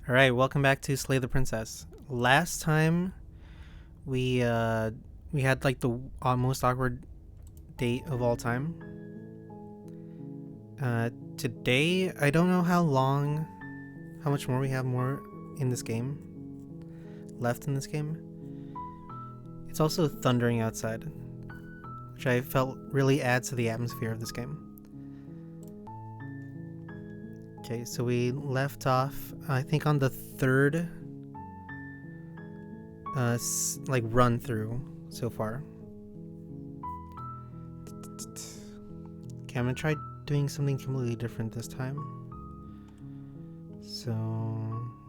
All right, welcome back to Slay the Princess. Last time we had like the most awkward date of all time. Today I don't know how much more we have more in this game left in this game. It's also thundering outside, which I felt really adds to the atmosphere of this game. Okay, so we left off, I think, on the third, run through so far. Okay, I'm gonna try doing something completely different this time. So,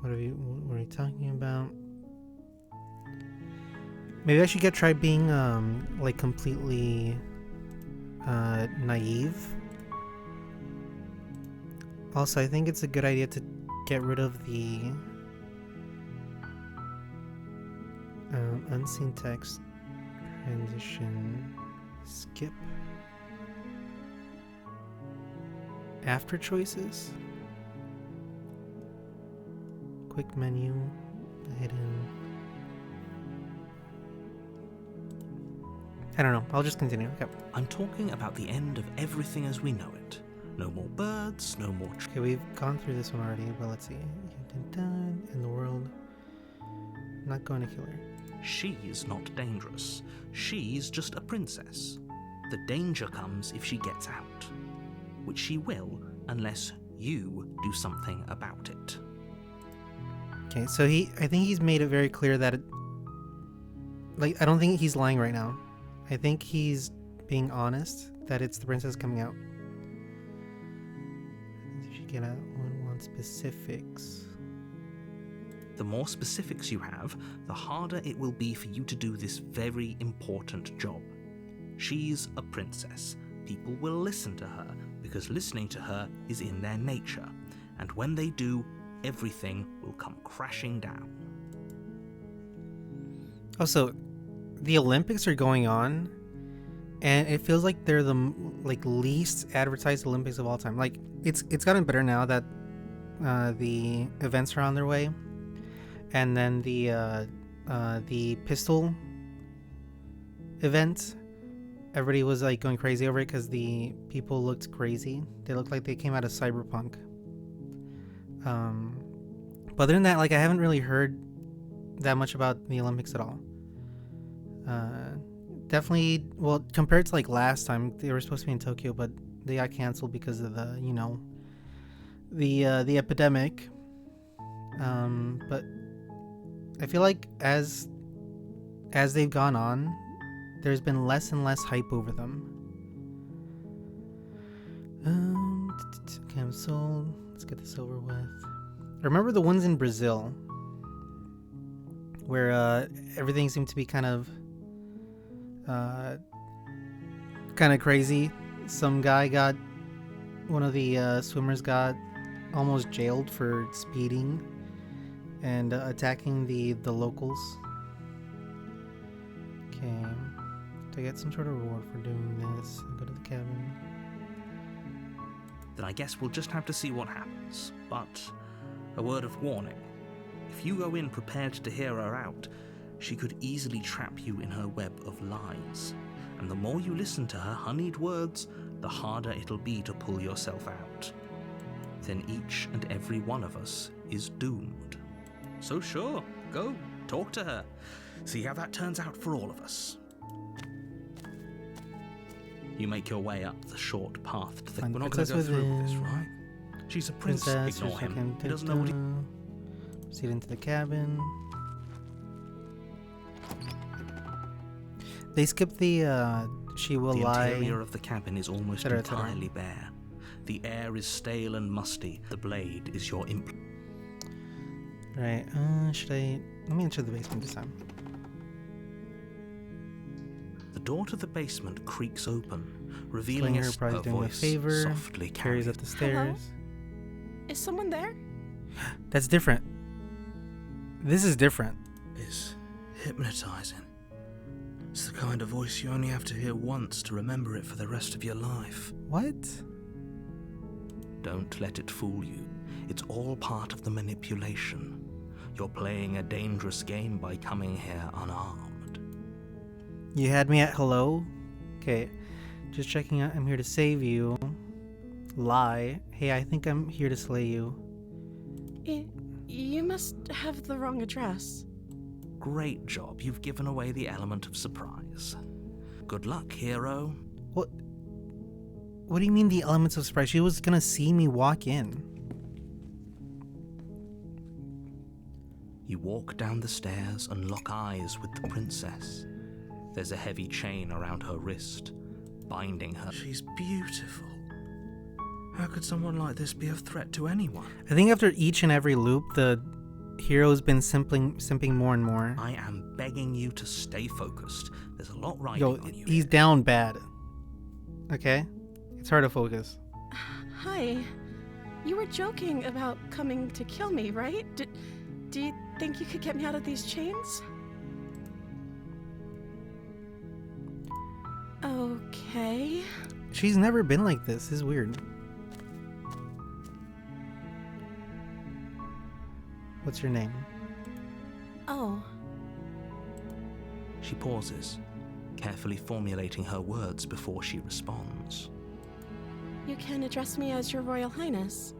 what are you talking about? Maybe I should try being, completely, naive. Also, I think it's a good idea to get rid of the unseen text transition skip after choices. Quick menu, hidden. I don't know. I'll just continue. Okay. I'm talking about the end of everything as we know it. No more birds, no more Okay, we've gone through this one already, but let's see. In the world. I'm not going to kill her. She's not dangerous. She's just a princess. The danger comes if she gets out. Which she will, unless you do something about it. Okay, so I think he's made it very clear that I don't think he's lying right now. I think he's being honest that it's the princess coming out. Get out on specifics. The more specifics you have, the harder it will be for you to do this very important job. She's a princess. People will listen to her because listening to her is in their nature. And when they do, everything will come crashing down. Also, the Olympics are going on, and it feels like they're the least advertised Olympics of all time. Like it's gotten better now that the events are on their way, and then the pistol event, everybody was like going crazy over it because the people looked crazy. They looked like they came out of Cyberpunk. But other than that, I haven't really heard that much about the Olympics at all. Definitely, well, compared to last time, they were supposed to be in Tokyo, but they got canceled because of the epidemic. But I feel like as they've gone on, there's been less and less hype over them. Okay, I'm sold. Let's get this over with. Remember the ones in Brazil where everything seemed to be kind of crazy. One of the swimmers got almost jailed for speeding and attacking the locals. Okay, do I get some sort of reward for doing this? I'll go to the cabin. Then I guess we'll just have to see what happens. But a word of warning. If you go in prepared to hear her out, she could easily trap you in her web of lies. And the more you listen to her honeyed words, the harder it'll be to pull yourself out. Then each and every one of us is doomed. So sure, go, talk to her. See how that turns out for all of us. You make your way up the short path to the... We're not going to go through this, right? She's a princess. Ignore him. He doesn't know what he... Proceed into the cabin. They skipped the she will lie. The interior of the cabin is almost entirely bare. The air is stale and musty. The blade is your Right. Should I... Let me enter the basement this time. The door to the basement creaks open, revealing a voice favor, softly carries up the stairs. Hello? Is someone there? That's different. This is different. It's hypnotizing. It's the kind of voice you only have to hear once to remember it for the rest of your life. What? Don't let it fool you. It's all part of the manipulation. You're playing a dangerous game by coming here unarmed. You had me at hello? Okay. Just checking out. I'm here to save you. Lie. Hey, I think I'm here to slay you. You must have the wrong address. Great job. You've given away the element of surprise. Good luck, hero. What do you mean the elements of surprise? She was gonna see me walk in. You walk down the stairs and lock eyes with the princess. There's a heavy chain around her wrist, binding her. She's beautiful. How could someone like this be a threat to anyone? I think after each and every loop, the hero's been simping more and more. I am begging you to stay focused. There's a lot riding Yo, on you. he's down bad. Okay? It's hard to focus. Hi. You were joking about coming to kill me, right? Do you think you could get me out of these chains? Okay. She's never been like this. This is weird. What's your name? Oh. She pauses, carefully formulating her words before she responds. You can address me as Your Royal Highness.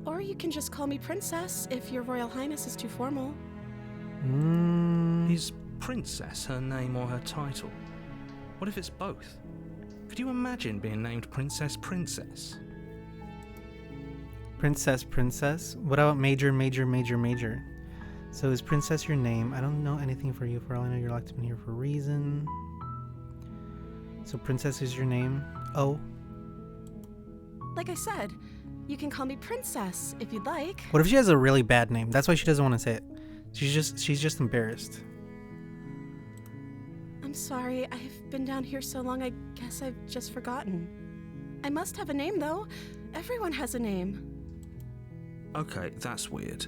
Or you can just call me Princess if Your Royal Highness is too formal. Is Princess her name or her title? What if it's both? Could you imagine being named Princess Princess? Princess? What about Major? So is Princess your name? I don't know anything for you. For all I know, you're locked in here for a reason. So Princess is your name? Oh. Like I said, you can call me Princess if you'd like. What if she has a really bad name? That's why she doesn't want to say it. She's just embarrassed. I'm sorry, I've been down here so long, I guess I've just forgotten. I must have a name, though. Everyone has a name. Okay, that's weird.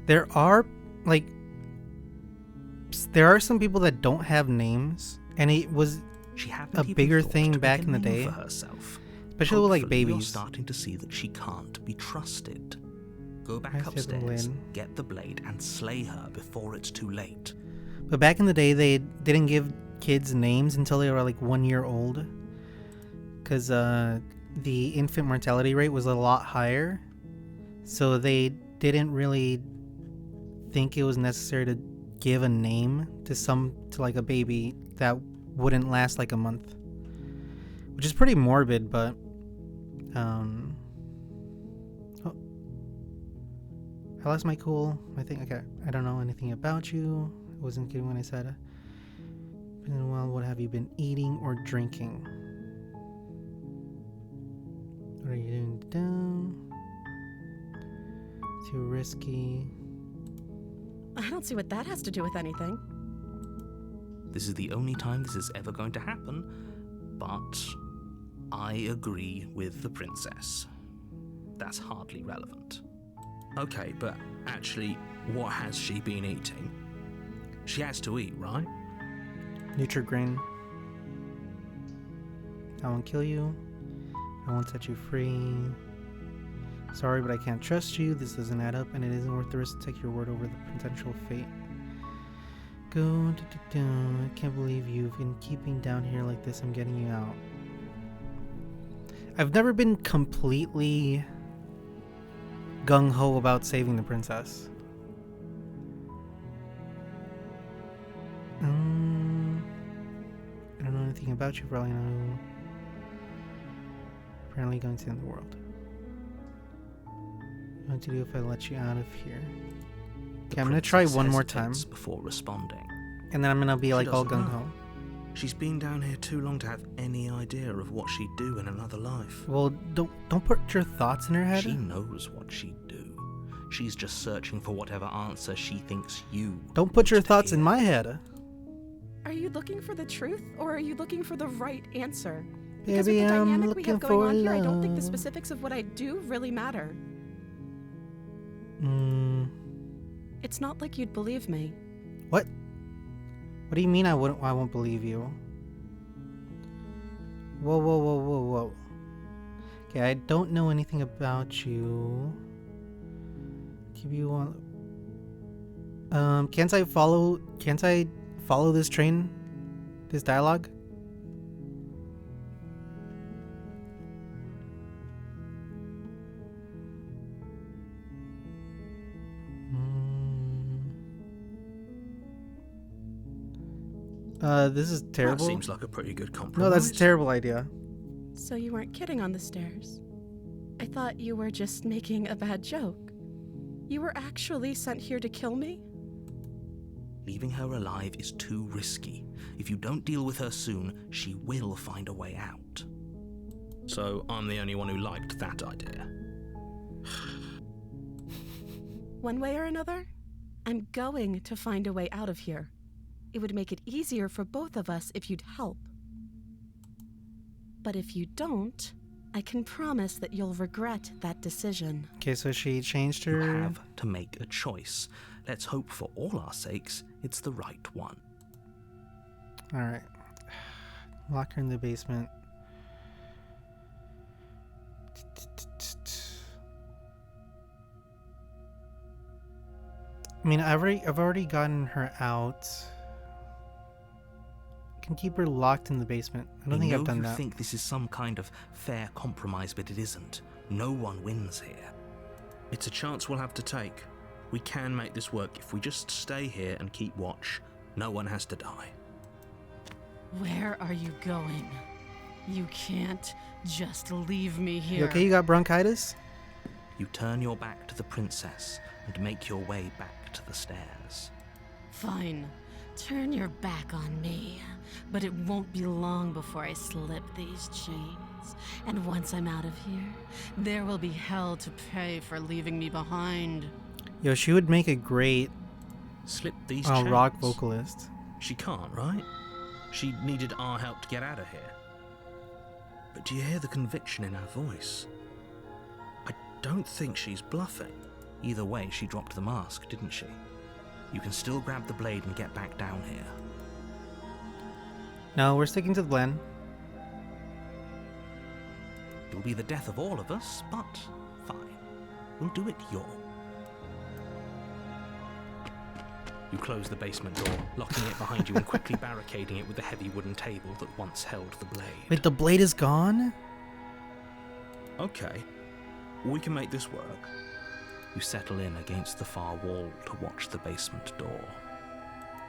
There are some people that don't have names, and it was She hadn't a even bigger thought thing to back make in a the name day. for herself. Especially with like Hopefully You're babies. starting to see that she can't be trusted. Go back I see the upstairs, blade. get the blade, and slay her before it's too late. But back in the day, they didn't give kids names until they were like 1 year old, because the infant mortality rate was a lot higher. So they didn't really think it was necessary to give a name to like a baby that wouldn't last like a month, which is pretty morbid. But oh, I lost my cool. I think okay. I don't know anything about you. I wasn't kidding when I said. Well, what have you been eating or drinking? What are you doing? Too risky. I don't see what that has to do with anything. This is the only time this is ever going to happen, but I agree with the princess. That's hardly relevant. Okay, but actually, what has she been eating? She has to eat, right? Nutrigrain. I won't kill you. I won't set you free. Sorry, but I can't trust you. This doesn't add up, and it isn't worth the risk to take your word over the potential fate. Go. I can't believe you've been keeping down here like this. I'm getting you out. I've never been completely gung-ho about saving the princess. I don't know anything about you. Probably know. Apparently going to end the world. What to do if I let you out of here? Okay, I'm gonna try one more time, before responding. and then I'm gonna be She like all doesn't gung know. ho. She's been down here too long to have any idea of what she'd do in another life. Well, don't put your thoughts in her head. She knows what she'd do. She's just searching for whatever answer she thinks you. Don't put your need to thoughts in hear. my head, Are you looking for the truth, or are you looking for the right answer? Because baby. with the I'm dynamic we looking have for going on here, I don't think the love. specifics of what I do really matter. It's not like you'd believe me. What? What do you mean I won't believe you? Whoa. Okay, I don't know anything about you. Give you one. Can't I follow this train? This dialogue? This is terrible. That seems like a pretty good compromise. No, that's a terrible idea. So you weren't kidding on the stairs. I thought you were just making a bad joke. You were actually sent here to kill me? Leaving her alive is too risky. If you don't deal with her soon, she will find a way out. So I'm the only one who liked that idea. One way or another, I'm going to find a way out of here. It would make it easier for both of us if you'd help. But if you don't, I can promise that you'll regret that decision. Okay, so she changed You her. have to make a choice. Let's hope for all our sakes it's the right one. All right. Lock her in the basement. I mean, I've already gotten her out. Can keep her locked in the basement. I don't think I've done you that. think this is some kind of fair compromise, but it isn't. No one wins here. It's a chance we'll have to take. We can make this work if we just stay here and keep watch. No one has to die. Where are you going? You can't just leave me You here. okay? You got bronchitis? You turn your back to the princess and make your way back to the stairs. Fine. Turn your back on me. But it won't be long before I slip these chains. And once I'm out of here, there will be hell to pay for leaving me behind. Yo, she would make a great Slip these chains. rock vocalist. She can't, right? She needed our help to get out of here. But do you hear the conviction in her voice? I don't think she's bluffing. Either way, she dropped the mask, didn't she? You can still grab the blade and get back down here. No, we're sticking to the plan. It'll be the death of all of us, but fine. We'll do it your. You close the basement door, locking it behind you and quickly barricading it with the heavy wooden table that once held the blade. Wait, the blade is gone? Okay, we can make this work. You settle in against the far wall to watch the basement door.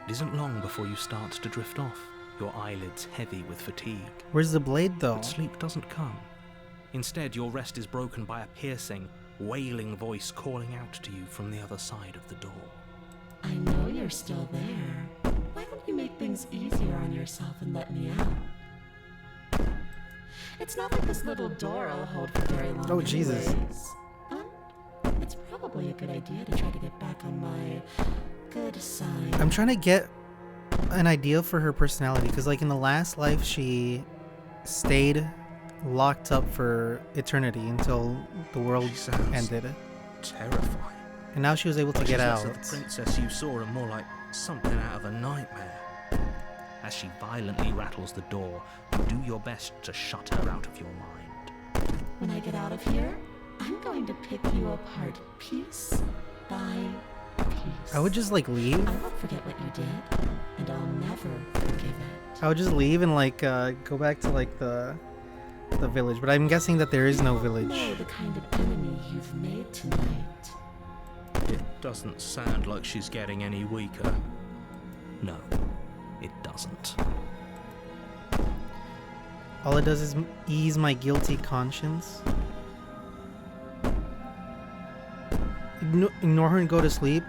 It isn't long before you start to drift off, your eyelids heavy with fatigue. Where's the blade, though? But sleep doesn't come. Instead, your rest is broken by a piercing, wailing voice calling out to you from the other side of the door. I know you're still there. Why don't you make things easier on yourself and let me out? It's not like this little door will hold for very long. Oh, Jesus. anyways. It's probably a good idea to try to get back on my good side. I'm trying to get an idea for her personality, because like in the last life she stayed locked up for eternity until the world She sounds ended, terrifying. and now she was able to get out. The princess you saw her more like something out of a nightmare. As she violently rattles the door, you do your best to shut her out of your mind. When I get out of here, I'm going to pick you apart piece by piece. I would just like leave. I won't forget what you did, and I'll never forgive it. I would just leave and like go back to like the village, but I'm guessing that there is no I village. know the kind of enemy you've made tonight. It doesn't sound like she's getting any weaker. No, it doesn't. All it does is ease my guilty conscience. Ignore her and go to sleep.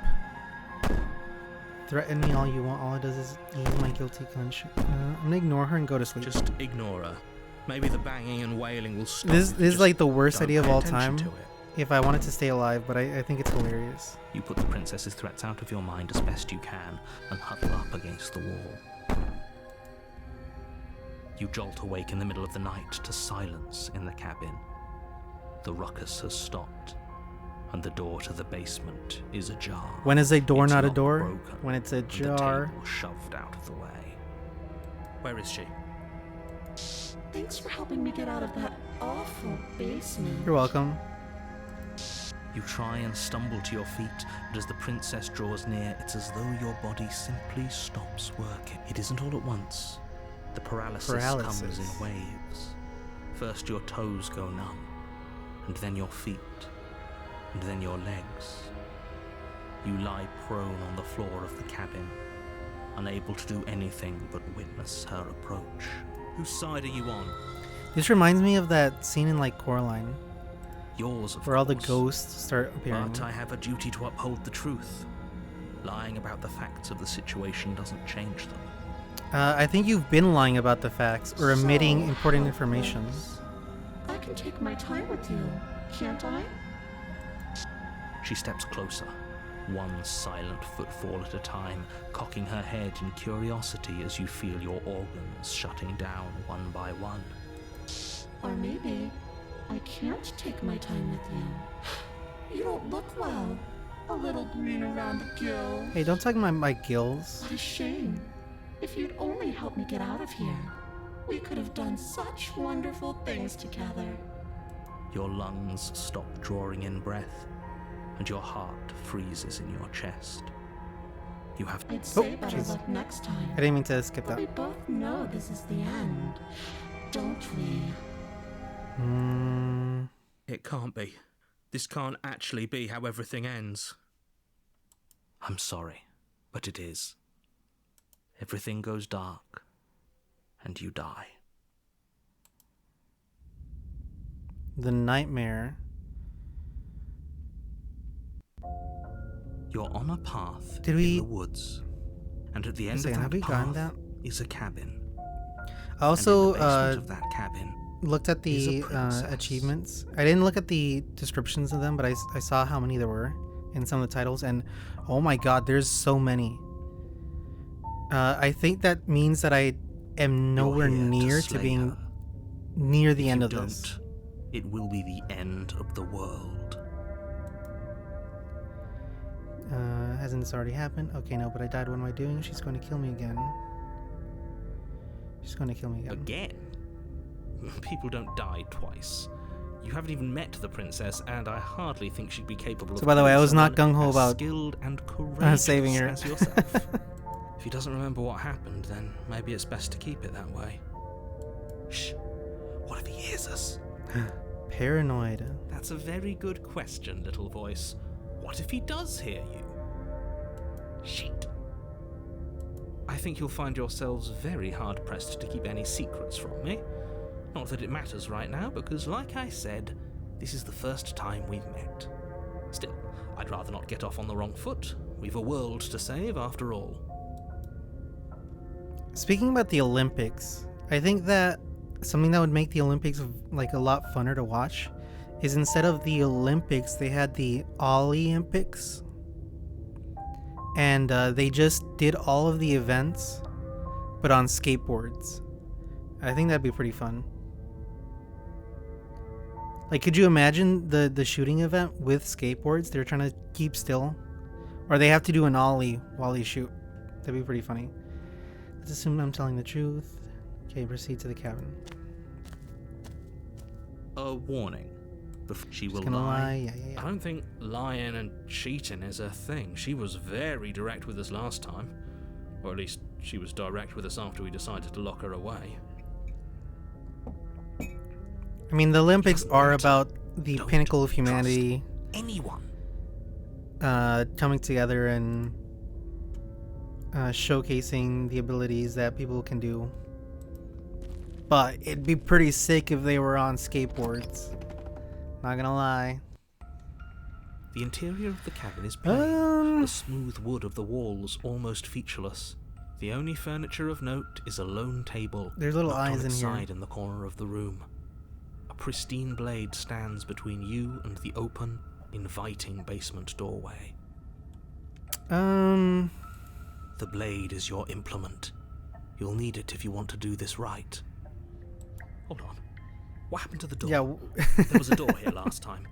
Threaten me all you want. All it does is ease my guilty conscience. I'm gonna ignore her and go to sleep. Just ignore her. Maybe the banging and wailing will stop. This if is you like the worst don't idea of pay all attention time. to it. If I wanted to stay alive, but I think it's hilarious. You put the princess's threats out of your mind as best you can and huddle up against the wall. You jolt awake in the middle of the night to silence in the cabin. The ruckus has stopped, and the door to the basement is ajar. When is a door It's not a not door? broken, When it's a and the jar. table shoved out of the way. Where is she? Thanks for helping me get out of that awful basement. You're welcome. You try and stumble to your feet, but as the princess draws near, it's as though your body simply stops working. It isn't all at once. The paralysis comes in waves. First your toes go numb, and then your feet, and then your legs. You lie prone on the floor of the cabin, unable to do anything but witness her approach. Whose side are you on? This reminds me of that scene in like Coraline, Yours, of where all the course. ghosts start appearing. But I have a duty to uphold the truth. Lying about the facts of the situation doesn't change them. I think you've been lying about the facts or omitting So, important how information. close? I can take my time with you, can't I? She steps closer, one silent footfall at a time, cocking her head in curiosity as you feel your organs shutting down one by one. Or maybe I can't take my time with you. You don't look well. A little green around the gills. Hey, don't talk about my gills. What a shame. If you'd only help me get out of here, we could have done such wonderful things together. Your lungs stop drawing in breath, and your heart freezes in your chest. You have I'd say Oh, better jeez. luck next time. I didn't mean to skip But we that. both know this is the end, don't we? It can't be. This can't actually be how everything ends. I'm sorry, but it is. Everything goes dark, and you die. The nightmare. You're on a path Did we- in the woods, and at the end of Have that we gotten path that? is a cabin. I also and in the basement of that cabin looked at is a the princess. achievements. I didn't look at the descriptions of them, but I saw how many there were in some of the titles, and oh my god, there's so many. I think that means that I am You're nowhere here near to slay being her. near the If end you of don't, this. it will be the end of the world. Hasn't this already happened? Okay, no, but I died. What am I doing? She's going to kill me again. She's going to kill me again. Again? People don't die twice. You haven't even met the princess, and I hardly think she'd be capable of. So by the way, I killing was not someone gung-ho as about skilled and courageous saving her. as yourself. If he doesn't remember what happened, then maybe it's best to keep it that way. Shh. What if he hears us? Paranoid. That's a very good question, little voice. What if he does hear you? Shit. I think you'll find yourselves very hard-pressed to keep any secrets from me. Not that it matters right now, because like I said, this is the first time we've met. Still, I'd rather not get off on the wrong foot. We've a world to save, after all. Speaking about the Olympics, I think that something that would make the Olympics like a lot funner to watch is instead of the Olympics, they had the Olympics, and they just did all of the events, but on skateboards. I think that'd be pretty fun. Like, could you imagine the shooting event with skateboards? They're trying to keep still, or they have to do an ollie while they shoot. That'd be pretty funny. Let's assume I'm telling the truth. Okay, proceed to the cabin. A warning. She will Just gonna lie. lie. Yeah. I don't think lying and cheating is a thing. She was very direct with us last time. Or at least she was direct with us after we decided to lock her away. I mean, the Olympics are about the Don't pinnacle of trust humanity Anyone. coming together and showcasing the abilities that people can do. But it'd be pretty sick if they were on skateboards. Not gonna lie. The interior of the cabin is plain, the smooth wood of the walls almost featureless. The only furniture of note is a lone table, There's little knocked eyes on its in here. side in the corner of the room. A pristine blade stands between you and the open, inviting basement doorway. The blade is your implement. You'll need it if you want to do this right. Hold on. What happened to the door? Yeah. There was a door here last time.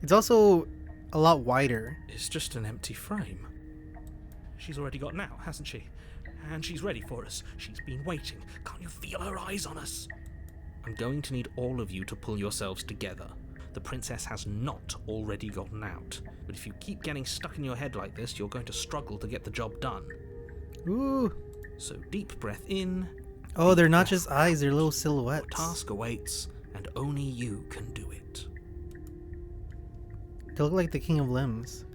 It's also a lot wider. It's just an empty frame. She's already gotten out, hasn't she? And she's ready for us. She's been waiting. Can't you feel her eyes on us? I'm going to need all of you to pull yourselves together. The princess has not already gotten out, but if you keep getting stuck in your head like this, you're going to struggle to get the job done. Ooh. So deep breath in. Oh, they're deep not breath just out. eyes, they're little Your silhouettes. task awaits, and only you can do it. They look like the King of Limbs.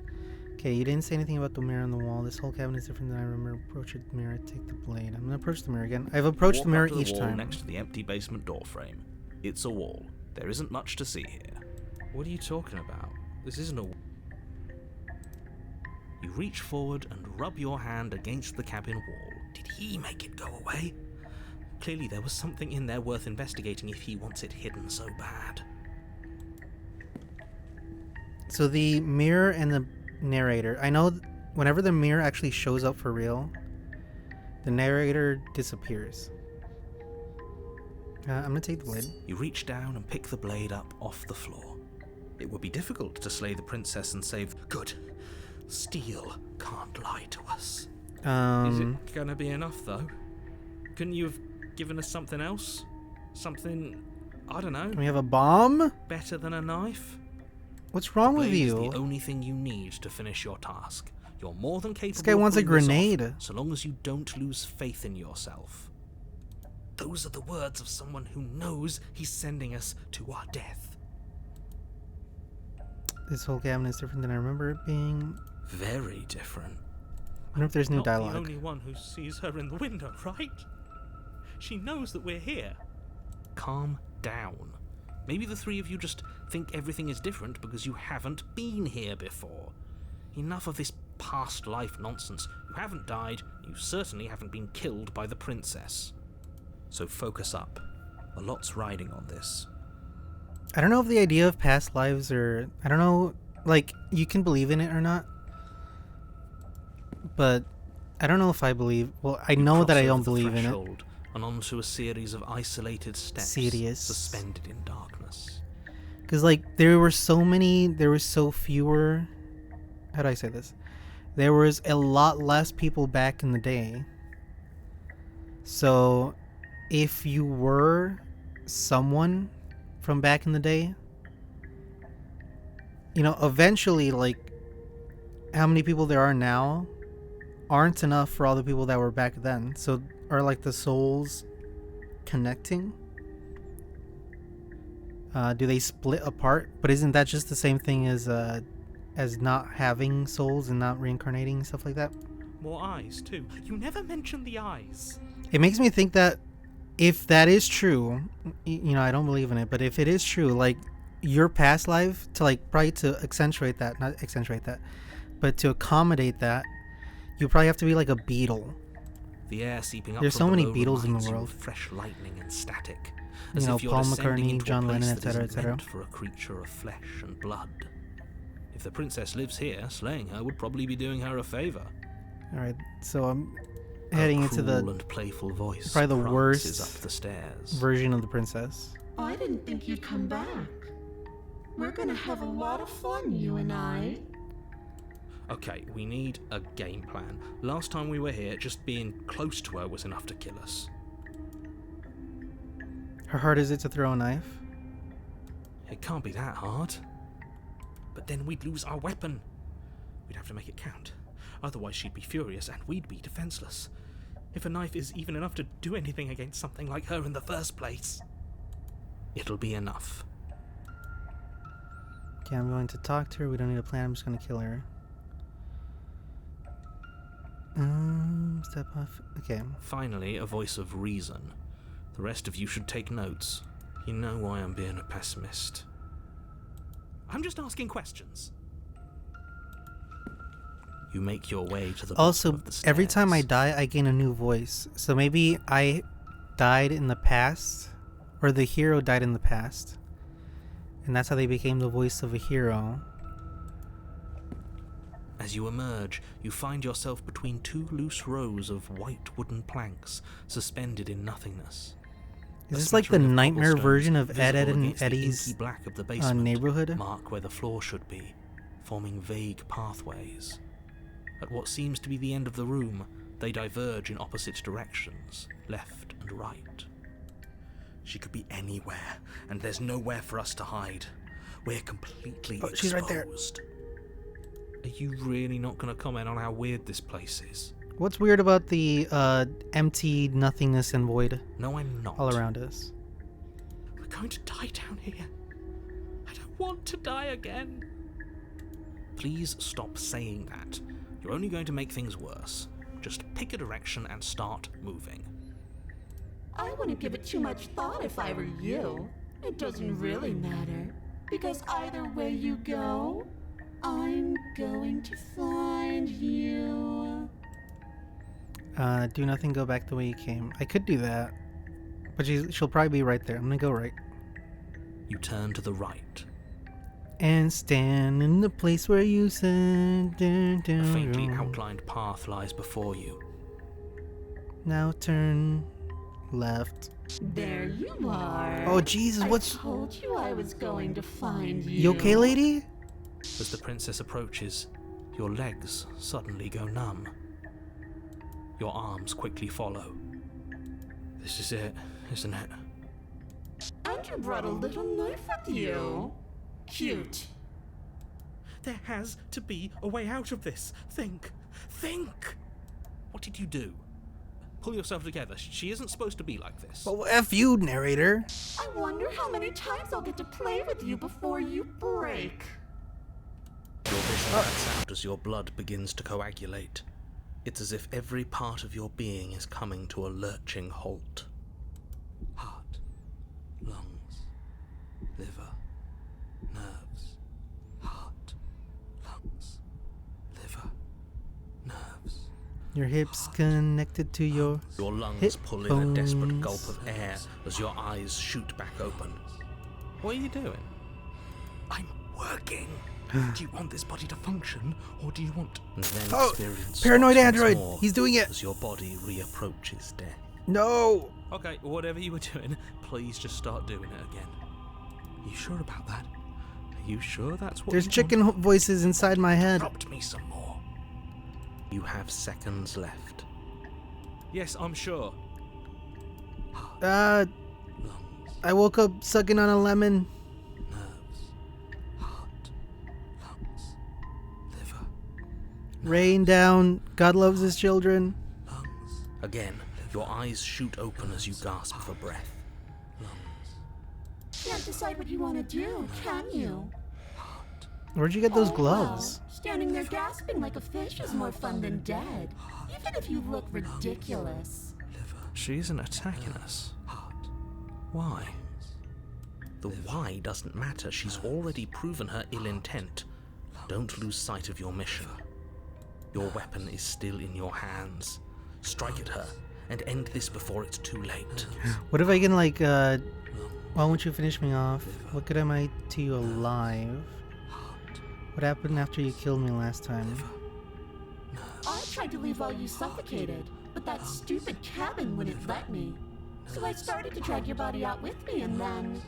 Okay, you didn't say anything about the mirror on the wall. This whole cabin is different than I remember. Approach the mirror, take the blade. I'm gonna approach the mirror again. I've approached Walk the mirror up to the each wall time. next to the empty basement door frame. It's a wall. There isn't much to see here. What are you talking about? This isn't a wall. You reach forward and rub your hand against the cabin wall. Did he make it go away? Clearly there was something in there worth investigating if he wants it hidden so bad. So the mirror and the narrator. I know whenever the mirror actually shows up for real, the narrator disappears. I'm gonna take the blade. You reach down and pick the blade up off the floor. It would be difficult to slay the princess and save... Good. Steel can't lie to us. Is it gonna be enough, though? Couldn't you have given us something else? Something, I don't know, we have a bomb? better than a knife? What's wrong with Blade is you? the only thing you need to finish your task. You're more than capable. This guy of wants a pulling this off, grenade. so long as you don't lose faith in yourself. Those are the words of someone who knows he's sending us to our death. This whole cabin is different than I remember it being. Very different. I wonder if there's new Not the dialogue. only one who sees her in the window, right? She knows that we're here. Calm down. Maybe the three of you just think everything is different because you haven't been here before. Enough of this past life nonsense. You haven't died. You certainly haven't been killed by the princess. So focus up. A lot's riding on this. I don't know if the idea of past lives or I don't know, like you can believe in it or not. But I don't know if I believe. Well, I know that I don't believe in it. And onto a series of isolated steps Serious. suspended in darkness. Because like there were so fewer. How do I say this? There was a lot less people back in the day. So if you were someone from back in the day, you know, eventually, like, how many people there are now aren't enough for all the people that were back then. So are like the souls connecting? Do they split apart? But isn't that just the same thing as not having souls and not reincarnating and stuff like that? More eyes, too. You never mentioned the eyes. It makes me think that if that is true, you know, I don't believe in it, but if it is true, like your past life, to like probably to accentuate that, not accentuate that, but to accommodate that, you probably have to be like a beetle. The air seeping up There's from so many below Beatles in the reminds you world. of fresh lightning and static. You As know, if you're Paul descending McCartney, into a John place Lennon, that etc., isn't etc. meant for a creature of flesh and blood. If the princess lives here, slaying her would probably be doing her a favor. All right, so I'm heading into cruel the and playful voice probably the prances worst up the stairs. version of the princess. I didn't think you'd come back. We're gonna have a lot of fun, you and I. Okay, we need a game plan. Last time we were here, just being close to her was enough to kill us. How hard is it to throw a knife? It can't be that hard. But then we'd lose our weapon. We'd have to make it count. Otherwise she'd be furious and we'd be defenseless. If a knife is even enough to do anything against something like her in the first place, it'll be enough. Okay, I'm going to talk to her. We don't need a plan. I'm just going to kill her. Step off. Okay. Finally, a voice of reason. The rest of you should take notes. You know why I'm being a pessimist. I'm just asking questions. You make your way to the bottom Also, of the stairs. every time I die, I gain a new voice. So maybe I died in the past, or the hero died in the past. And that's how they became the voice of a hero. As you emerge, you find yourself between two loose rows of white wooden planks suspended in nothingness. Is A this like the smattering of nightmare cobblestones version of Ed, visible Ed, and against the Eddie's inky black of the basement neighborhood? mark where the floor should be, forming vague pathways. At what seems to be the end of the room, they diverge in opposite directions, left and right. She could be anywhere, and there's nowhere for us to hide. We're completely exposed. She's right there. Are you really not going to comment on how weird this place is? What's weird about the empty nothingness and void No, I'm not. all around us? We're going to die down here. I don't want to die again. Please stop saying that. You're only going to make things worse. Just pick a direction and start moving. I wouldn't give it too much thought if I were you. It doesn't really matter. Because either way you go, I'm going to find you. Do nothing, go back the way you came. I could do that. But she'll probably be right there. I'm gonna go right. You turn to the right. And stand in the place where you said. A faintly outlined path lies before you. Now turn left. There you are. Oh Jesus, I what's... told you I was going to find you. You okay, lady? As the princess approaches, your legs suddenly go numb. Your arms quickly follow. This is it, isn't it? And you brought a little knife with you. Cute. There has to be a way out of this. Think. What did you do? Pull yourself together. She isn't supposed to be like this. Oh, F you, narrator. I wonder how many times I'll get to play with you before you break. Your vision runs out as your blood begins to coagulate. It's as if every part of your being is coming to a lurching halt. Heart, lungs, liver, nerves. Heart, lungs, liver, nerves. Your hips connected to your... Your lungs hip pull in a desperate bones. gulp of air as your eyes shoot back open. What are you doing? I'm working. Do you want this body to function, or do you want... And then Oh, experience paranoid stops once android. more He's doing it. as your body reapproaches death. No! Okay, whatever you were doing, please just start doing it again. You sure about that? Are you sure that's what There's you chicken voices inside my head. Prompt me some more. You have seconds left. Yes, I'm sure. Uh, Lungs, I woke up sucking on a lemon. nerves, heart, lungs, liver, Rain down. God loves his children. lungs. Again, your eyes shoot open as you gasp for breath. Lungs, Can't decide what you want to do, can you? heart, Where'd you get those Oh, gloves? well, standing there gasping like a fish is more fun than dead. Even if you look ridiculous. liver. She isn't attacking us. Heart. Why? The why doesn't matter. She's already proven her ill intent. Don't lose sight of your mission. Your weapon is still in your hands. Strike at her and end this before it's too late. What if I can, like, why won't you finish me off? What good am I to you alive? What happened after you killed me last time? I tried to leave while you suffocated, but that stupid cabin wouldn't let me. So I started to drag your body out with me, and then...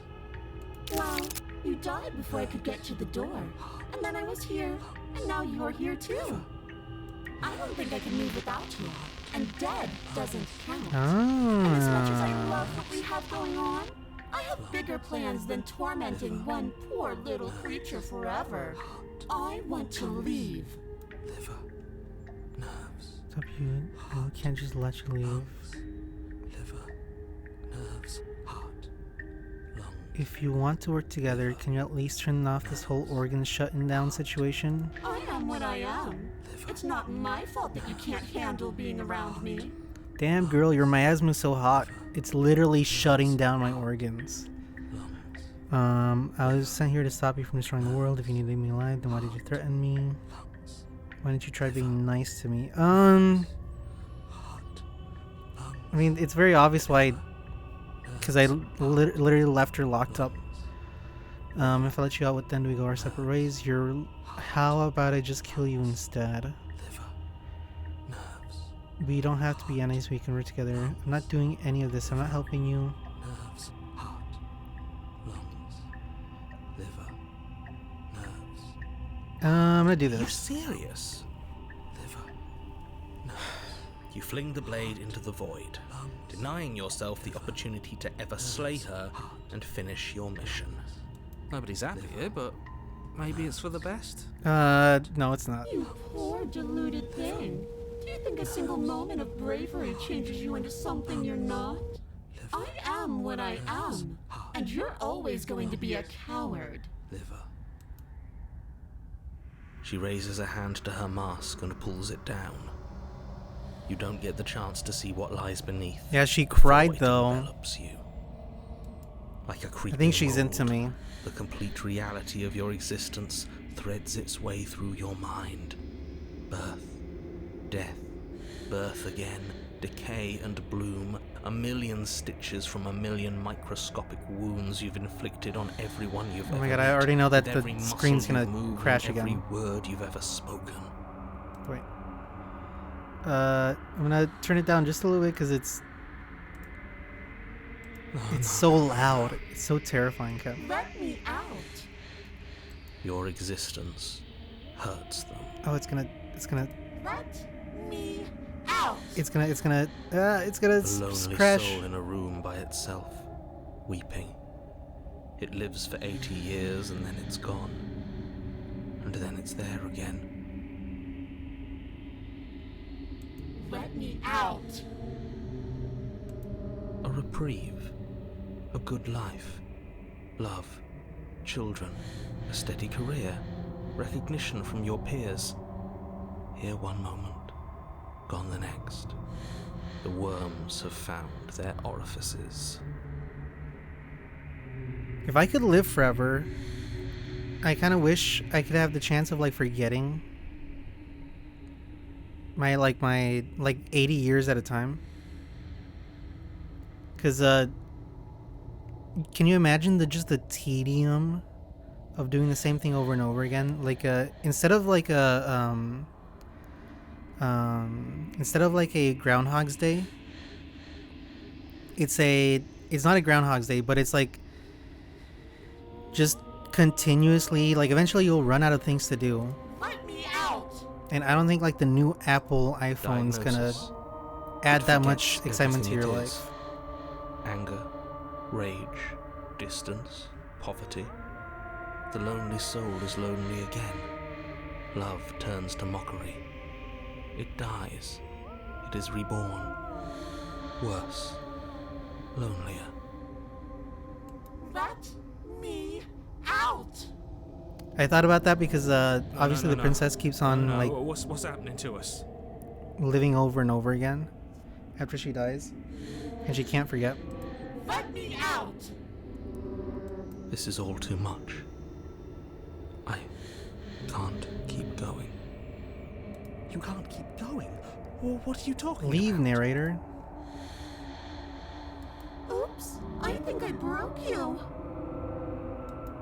Well, you died before I could get to the door. And then I was here, and now you're here too. I don't think I can move without you, and dead doesn't count. And as much as I love what we have going on, I have bigger plans than tormenting one poor little creature forever. I want to leave. Liver. Nerves. Stop you. I can't just let you leave. Liver. Nerves. Heart. Lungs. If you want to work together, can you at least turn off this whole organ shutting down situation? I am what I am. It's not my fault that you can't handle being around me. Damn, girl, your miasma's so hot. It's literally shutting down my organs. I was sent here to stop you from destroying the world. If you needed me alive, then why did you threaten me? Why didn't you try being nice to me? I mean, it's very obvious why. Because I literally left her locked up. If I let you out, what then do we go our separate ways? How about I just kill you instead? Liver. Nerves. We don't have to be enemies. We can work together. I'm not doing any of this. I'm not helping you. Nerves. Heart. Lungs. Liver. Nerves. I'm gonna do Are you this. serious? Liver. Nerves. You fling the blade into the void, denying yourself the opportunity to ever slay her and finish your mission. Nobody's happy here, but maybe it's for the best. No, it's not. You poor deluded thing. Do you think a single moment of bravery changes you into something you're not? I am what I am, and you're always going to be a coward. Liver. She raises a hand to her mask and pulls it down. You don't get the chance to see what lies beneath. Yeah, she before cried, it though. envelops you. Like a I creeping think she's into mold, me. The complete reality of your existence threads its way through your mind. Birth, death, birth again, decay and bloom, a million stitches from a million microscopic wounds you've inflicted on everyone you've Oh my ever god, I met, already know that with the every muscle screen's gonna you've moved, crash and every again. word you've ever spoken. Wait. I'm gonna turn it down just a little bit because it's so loud. It's so terrifying, Kev. Let me out. Your existence hurts them. Oh, it's gonna Let me out. it's gonna A s- lonely crash. soul in a room by itself, weeping. It lives for 80 years and then it's gone. And then it's there again. Let me out. A reprieve. A good life. Love. Children. A steady career. Recognition from your peers. Here one moment, gone the next. The worms have found their orifices. If I could live forever, I kind of wish I could have the chance of like forgetting my 80 years at a time. Cause can you imagine the tedium of doing the same thing over and over again? Like instead of like a Groundhog's Day, it's not a Groundhog's Day, but it's like just continuously, like eventually you'll run out of things to do. Let me out. And I don't think like the new Apple iPhone's gonna Diagnosis. add It that forgets much excitement to your everything it life. is. Anger, rage, distance, poverty. The lonely soul is lonely again. Love turns to mockery. It dies. It is reborn. Worse. Lonelier. Let me out. I thought about that because obviously the princess keeps on like what's happening to us? living over and over again after she dies, and she can't forget. Let me out. This is all too much. I can't keep going. You can't keep going. Well, what are you talking Leave, about? narrator. Oops, I think I broke you.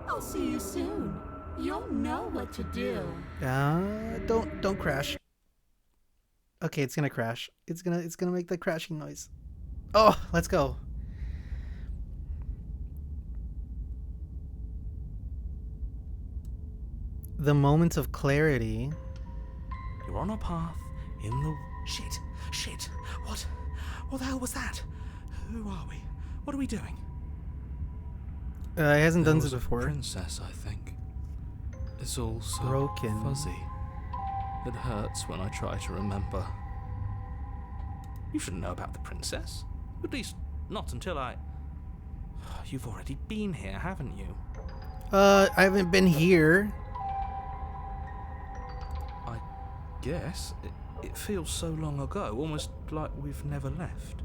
I'll see you soon. You'll know what to do. Don't crash. Okay, it's gonna crash. It's gonna make the crashing noise. Oh, let's go. The moment of clarity. You're on a path in the... Shit. What the hell was that? Who are we? What are we doing? It hasn't done There this was a before. princess, I think. It's all so Broken. fuzzy. It hurts when I try to remember. You shouldn't know about the princess. At least, not until I... You've already been here, haven't you? I haven't been here. I guess. It feels so long ago, almost like we've never left.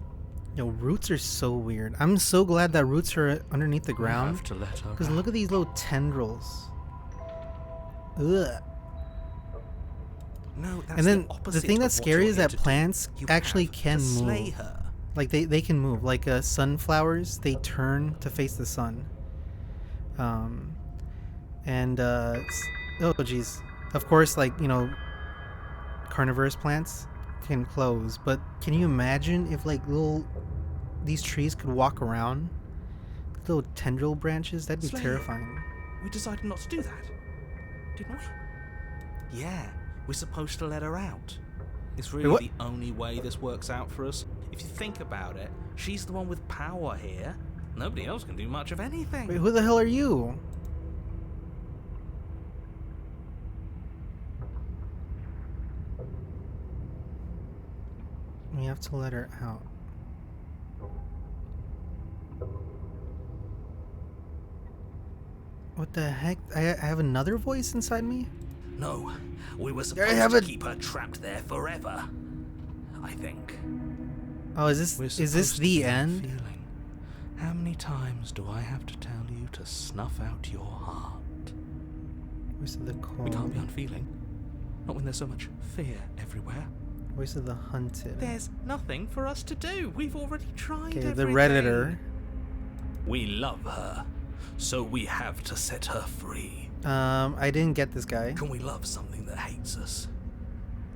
Yo, roots are so weird. I'm so glad that roots are underneath the I ground. have to let her Because out. look at these little tendrils. Ugh. No, that's And then the the opposite thing of that's what scary you're is here that to do. plants You actually have can to slay move. her. Like they can move. Like sunflowers, they turn to face the sun. Oh geez. Of course, like, you know, carnivorous plants can close, but can you imagine if like these trees could walk around? Little tendril branches, that'd be Slay it. terrifying. We decided not to do that, didn't we? Yeah, we're supposed to let her out. It's Wait, really what? the only way this works out for us. If you think about it, she's the one with power here. Nobody else can do much of anything. Wait, who the hell are you? We have to let her out. What the heck? I have another voice inside me? No, we were I supposed have to a- keep her trapped there forever. I think. Oh, is this the end? Feeling. How many times do I have to tell you to snuff out your heart? Voice of the We can't be cold. unfeeling. Not when there's so much fear everywhere. Voice of the hunted. There's nothing for us to do. We've already tried Okay, everything. the Redditor. We love her, so we have to set her free. I didn't get this guy. Can we love something that hates us?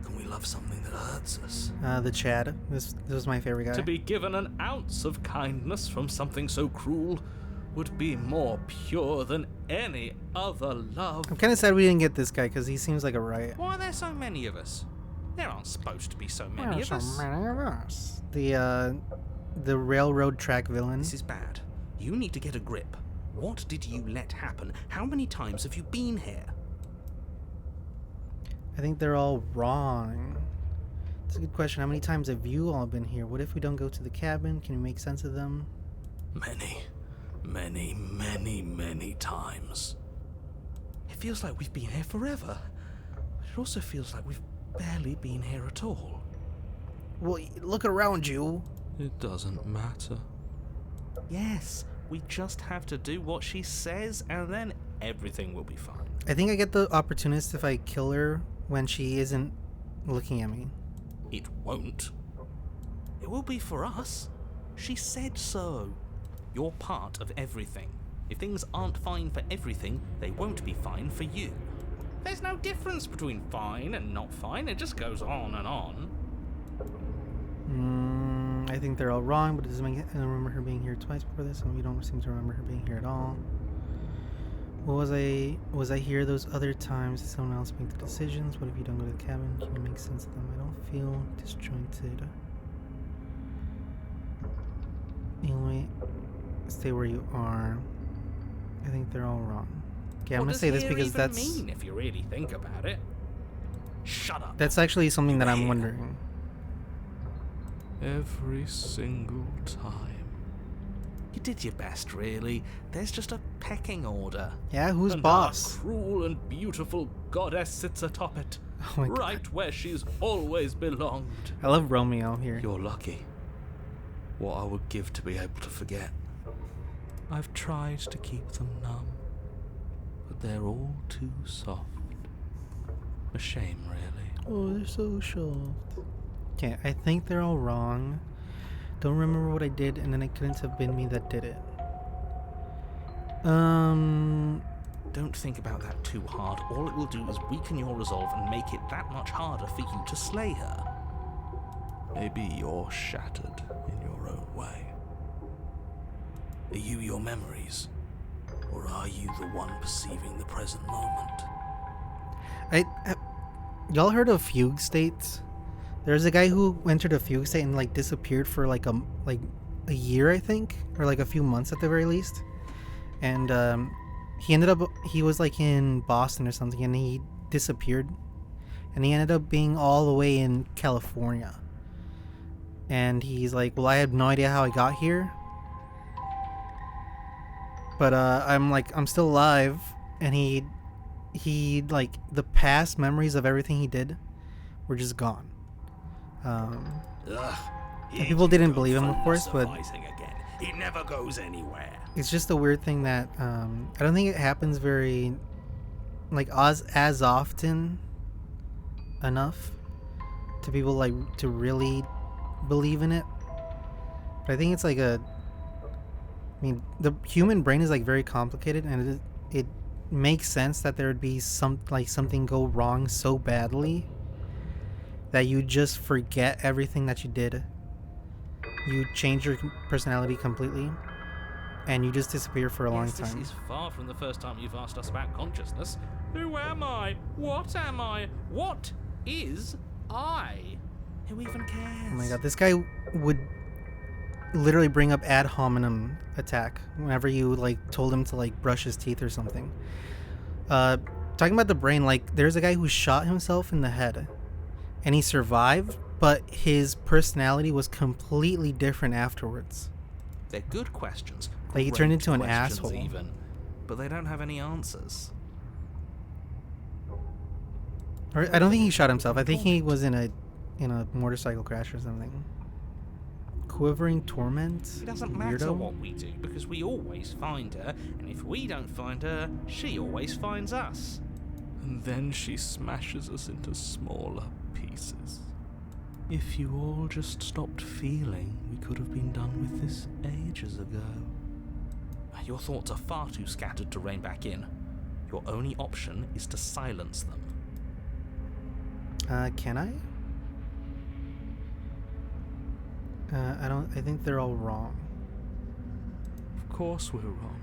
Can we love something that hurts us? The Chad. This was my favorite guy. To be given an ounce of kindness from something so cruel would be more pure than any other love. I'm kind of sad we didn't get this guy because he seems like a riot. Why are there so many of us? There aren't supposed to be so many There are of so us. many of us. The railroad track villain. This is bad. You need to get a grip. What did you let happen? How many times have you been here? I think they're all wrong. It's a good question. How many times have you all been here? What if we don't go to the cabin? Can you make sense of them? Many, many, many, many times. It feels like we've been here forever. But it also feels like we've barely been here at all. Well, look around you. It doesn't matter. Yes, we just have to do what she says and then everything will be fine. I think I get the opportunist if I kill her when she isn't looking at me. It won't. It will be for us. She said so. You're part of everything. If things aren't fine for everything, they won't be fine for you. There's no difference between fine and not fine. It just goes on and on. I think they're all wrong, but it doesn't make it. I don't remember her being here twice before this, and we don't seem to remember her being here at all. What was I here those other times? Did someone else make the decisions? What if you don't go to the cabin? Can you make sense of them? I don't feel disjointed. Anyway, stay where you are. I think they're all wrong. Okay, I'm What gonna does say this here because even that's mean if you really think about it? Shut up. that's actually something that I'm Here. wondering. Every single time. You did your best, really. There's just a pecking order. Yeah, who's And boss? our cruel and beautiful goddess sits atop it, Oh my God. right where she's always belonged. I love Romeo here. You're lucky. What I would give to be able to forget. I've tried to keep them numb, but they're all too soft. A shame, really. Oh, they're so soft. Okay, I think they're all wrong. Don't remember what I did, and then it couldn't have been me that did it. Don't think about that too hard. All it will do is weaken your resolve and make it that much harder for you to slay her. Maybe you're shattered in your own way. Are you your memories? Or are you the one perceiving the present moment? Y'all heard of fugue states? There's a guy who entered a fugue state and like disappeared for like a year, I think, or like a few months at the very least. And he was like in Boston or something, and he disappeared, and he ended up being all the way in California. And he's like, well, I have no idea how I got here, but I'm still alive. And he like the past memories of everything he did were just gone. Ugh, And people didn't believe him, of course, but again. He never goes anywhere. it's just a weird thing that I don't think it happens very like as often enough to people like to really believe in it. But I think it's like I mean, the human brain is like very complicated, and it makes sense that there would be something go wrong so badly that you just forget everything that you did. You change your personality completely, and you just disappear for a long Yes, time. this is far from the first time you've asked us about consciousness. Who am I? What am I? What is I? Who even cares? Oh my god, this guy would literally bring up ad hominem attack whenever you like told him to like brush his teeth or something. Talking about the brain, like there's a guy who shot himself in the head and he survived, but his personality was completely different afterwards. They're good questions. Like, he turned Great into an questions asshole. even, but they don't have any answers. Or I don't think he shot himself. I think he was in a motorcycle crash or something. Quivering torment? It doesn't matter Weirdo? what we do, because we always find her, and if we don't find her, she always finds us. And then she smashes us into smaller pieces. If you all just stopped feeling, we could have been done with this ages ago. Your thoughts are far too scattered to rein back in. Your only option is to silence them. Can I? I think they're all wrong. Of course we're wrong.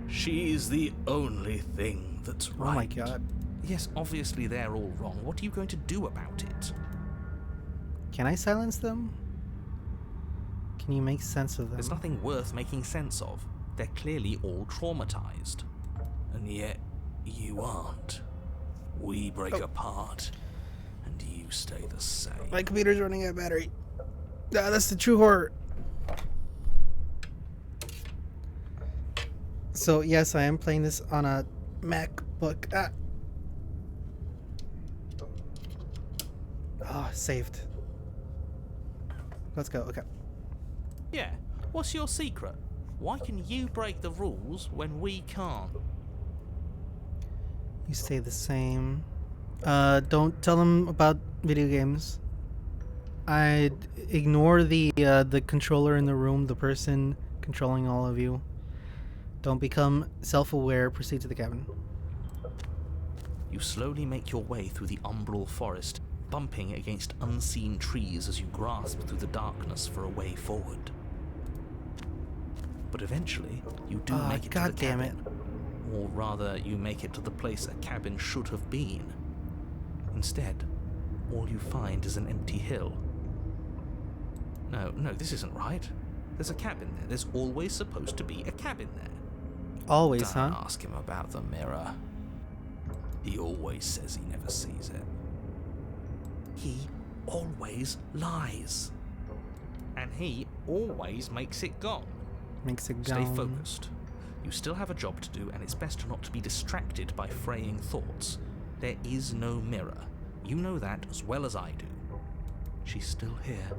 She's the only thing that's right. Oh my god. Yes, obviously they're all wrong. What are you going to do about it? Can I silence them? Can you make sense of them? There's nothing worth making sense of. They're clearly all traumatized. And yet, you aren't. We break apart, and you stay the same. My computer's running out of battery. Ah, that's the true horror. So yes, I am playing this on a MacBook. Oh, saved. Let's go. Okay. Yeah, what's your secret? Why can you break the rules when we can't? You stay the same. Don't tell them about video games. I'd ignore the controller in the room, the person controlling all of you. Don't become self-aware. Proceed to the cabin. You slowly make your way through the umbral forest, bumping against unseen trees as you grasp through the darkness for a way forward. But eventually, you do make it to the God damn cabin. Or rather, you make it to the place a cabin should have been. Instead, all you find is an empty hill. No, this isn't right. There's a cabin there. There's always supposed to be a cabin there. Always, Don't huh? ask him about the mirror. He always says he never sees it. He always lies. And he always makes it gone. Makes it Stay go. focused. You still have a job to do, and it's best not to be distracted by fraying thoughts. There is no mirror. You know that as well as I do. She's still here,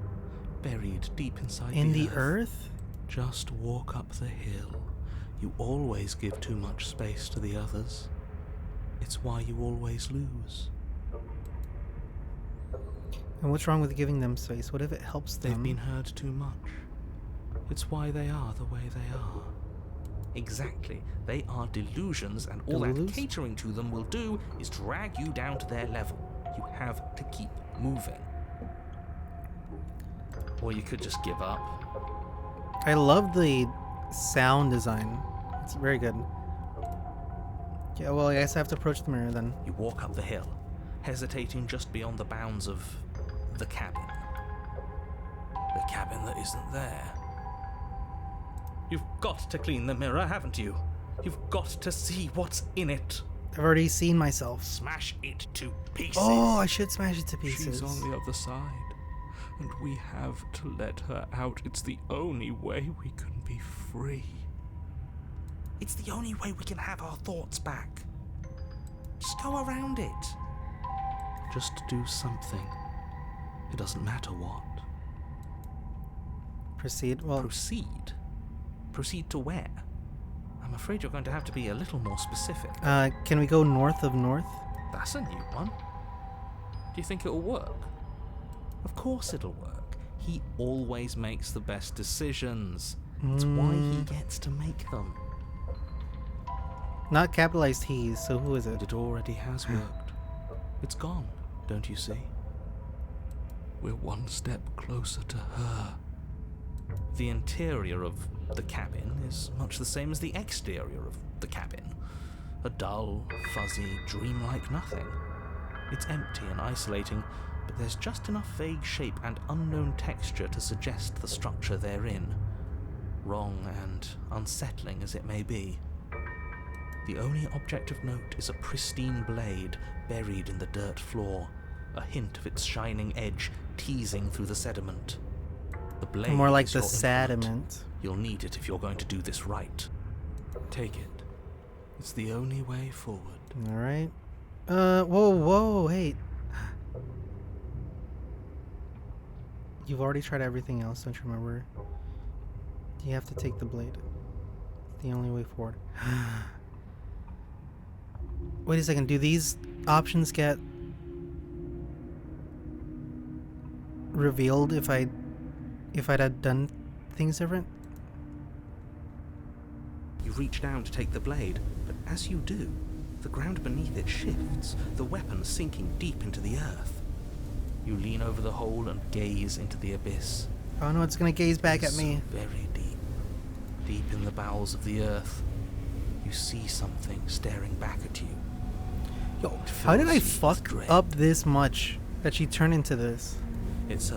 buried deep inside In the earth. earth? Just walk up the hill. You always give too much space to the others. It's why you always lose. And what's wrong with giving them space? What if it helps them? They've been heard too much. It's why they are the way they are. Exactly. They are delusions, and all that Delulus? catering to them will do is drag you down to their level. You have to keep moving. Or you could just give up. I love the sound design. It's very good. Yeah, well, I guess I have to approach the mirror then. You walk up the hill, hesitating just beyond the bounds of the cabin. The cabin that isn't there. You've got to clean the mirror, haven't you? You've got to see what's in it. I've already seen myself. Smash it to pieces. Oh, I should smash it to pieces. She's on the other side. And we have to let her out. It's the only way we can be free. It's the only way we can have our thoughts back. Just go around it. Just do something. It doesn't matter what. Proceed. Well, Proceed? Proceed to where? I'm afraid you're going to have to be a little more specific. can we go north of north? That's a new one. Do you think it'll work? Of course it'll work. He always makes the best decisions. It's why he gets to make them. Not capitalized he, so who is it? It already has worked. It's gone, don't you see? We're one step closer to her. The interior of the cabin is much the same as the exterior of the cabin. A dull, fuzzy, dreamlike nothing. It's empty and isolating, but there's just enough vague shape and unknown texture to suggest the structure they're in, wrong and unsettling as it may be. The only object of note is a pristine blade buried in the dirt floor, a hint of its shining edge teasing through the sediment. The blade More like is the your implement. sediment. You'll need it if you're going to do this right. Take it. It's the only way forward. All right. Whoa, wait. You've already tried everything else, don't you remember? You have to take the blade. It's the only way forward. Wait a second, do these options get revealed if I'd have done things different? You reach down to take the blade, but as you do, the ground beneath it shifts, the weapon sinking deep into the earth. You lean over the hole and gaze into the abyss. Oh no, it's gonna gaze back at It's me. very deep. Deep in the bowels of the earth, you see something staring back at you. Yo, It how did I fills you with fuck dread. up this much that she turned into this? It's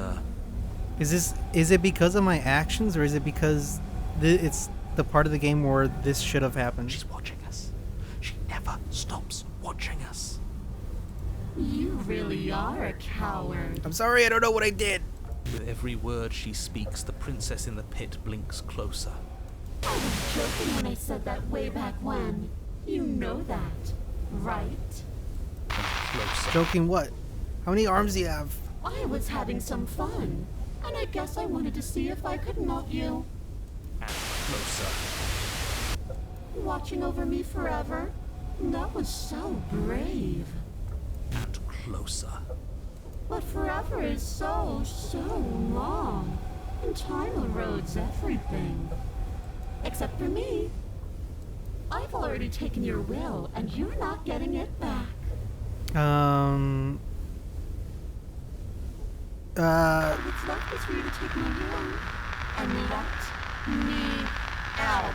Is it because of my actions, or is it because it's the part of the game where this should have happened? she's watching us. She never stops watching us. You really are a coward. I'm sorry, I don't know what I did. With every word she speaks, the princess in the pit blinks closer. I was joking when I said that way back when. You know that, right? And closer. Joking what? How many arms do you have? I was having some fun, and I guess I wanted to see if I could melt you. And closer. Watching over me forever? That was so brave. And closer. But forever is so long. And time erodes everything. Except for me. I've already taken your will, and you're not getting it back. What's left is for you to take my will and let me out.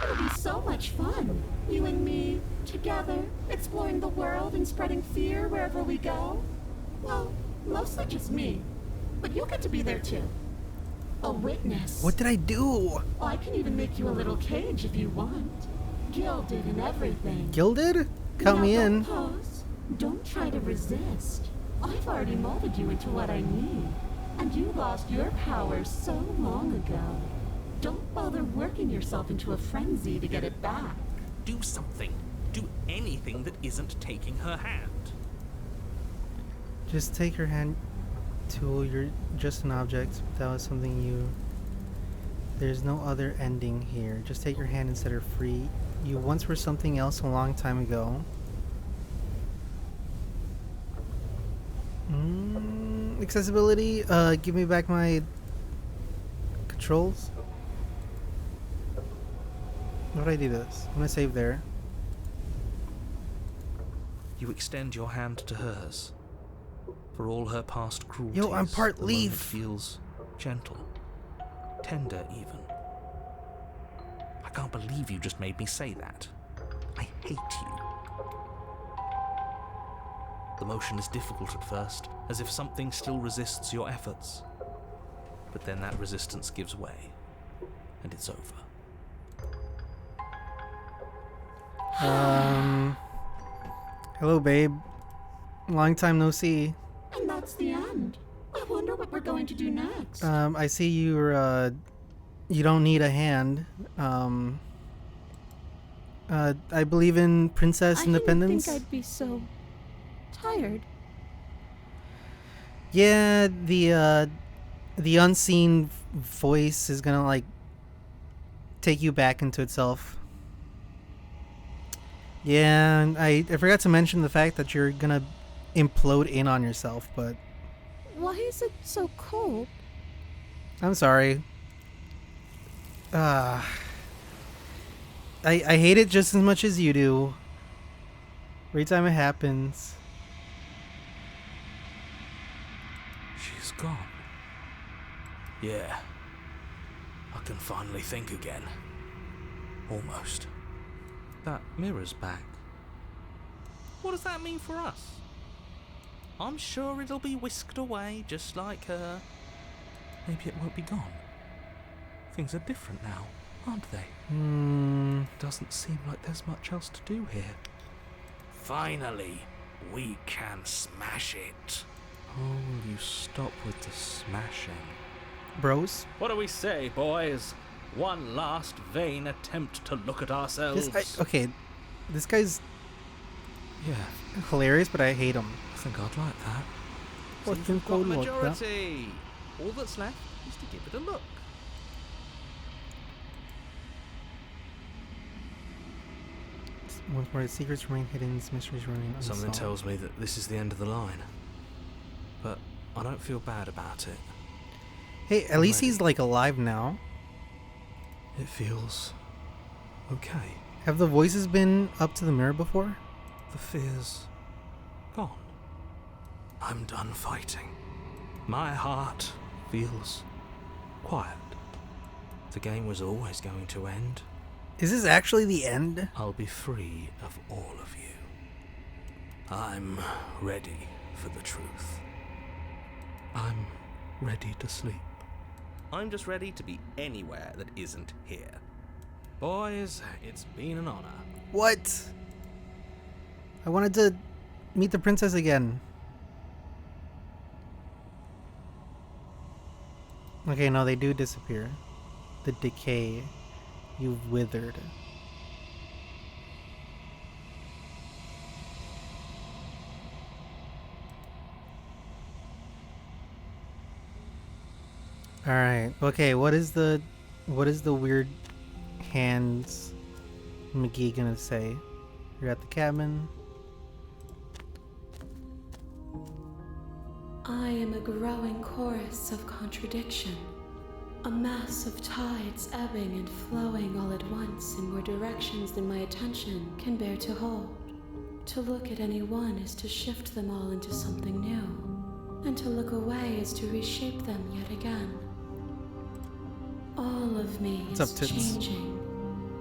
It'll be so much fun, you and me, together, exploring the world and spreading fear wherever we go. Well, mostly just me, but you'll get to be there too. A witness. What did I do? I can even make you a little cage if you want. Gilded and everything. Gilded? Count Now me don't in. pose. Don't try to resist. I've already molded you into what I need. And you lost your power so long ago. Don't bother working yourself into a frenzy to get it back. Do something. Do anything that isn't taking her hand. Just take her hand, tool. You're just an object. That was something you. There's no other ending here. Just take your hand and set her free. You once were something else a long time ago. Accessibility. Give me back my controls. How do I do this? I'm gonna save there. You extend your hand to hers. For all her past cruelties, Yo, I'm part the moment leaf. feels gentle, tender even. I can't believe you just made me say that. I hate you. The motion is difficult at first, as if something still resists your efforts. But then that resistance gives way, and it's over. Hello, babe. Long time no see. And that's the end. I wonder what we're going to do next. I see you're, you don't need a hand. I believe in princess independence. I didn't think I'd be so tired. Yeah, the unseen voice is gonna, like, take you back into itself. Yeah, and I forgot to mention the fact that you're gonna implode in on yourself, but Why is it so cold? I'm sorry. I hate it just as much as you do. Every time it happens. She's gone. Yeah. I can finally think again. Almost. That mirror's back. What does that mean for us? I'm sure it'll be whisked away just like her. Maybe it won't be gone. Things are different now, aren't they? Doesn't seem like there's much else to do here. Finally, we can smash it. Oh, will you stop with the smashing? Bros. What do we say, boys? One last vain attempt to look at ourselves. Okay, this guy's Yeah, hilarious, but I hate him. I think I'd like that. Seems we've got a majority. All that's left is to give it a look. Once more, the secrets remain hidden, the mysteries remain unsolved. Something tells me that this is the end of the line. But I don't feel bad about it. Hey, at least he's like alive now. It feels okay. Have the voices been up to the mirror before? The fear's gone. I'm done fighting. My heart feels quiet. The game was always going to end. Is this actually the end? I'll be free of all of you. I'm ready for the truth. I'm ready to sleep. I'm just ready to be anywhere that isn't here. Boys, it's been an honor. What? I wanted to meet the princess again. Okay, no, they do disappear. The decay. You've withered. Alright, okay, what is the weird hands McGee gonna say? You're at the cabin. I am a growing chorus of contradiction, a mass of tides ebbing and flowing all at once in more directions than my attention can bear to hold. To look at any one is to shift them all into something new, and to look away is to reshape them yet again. All of me What's is up, Tits? changing,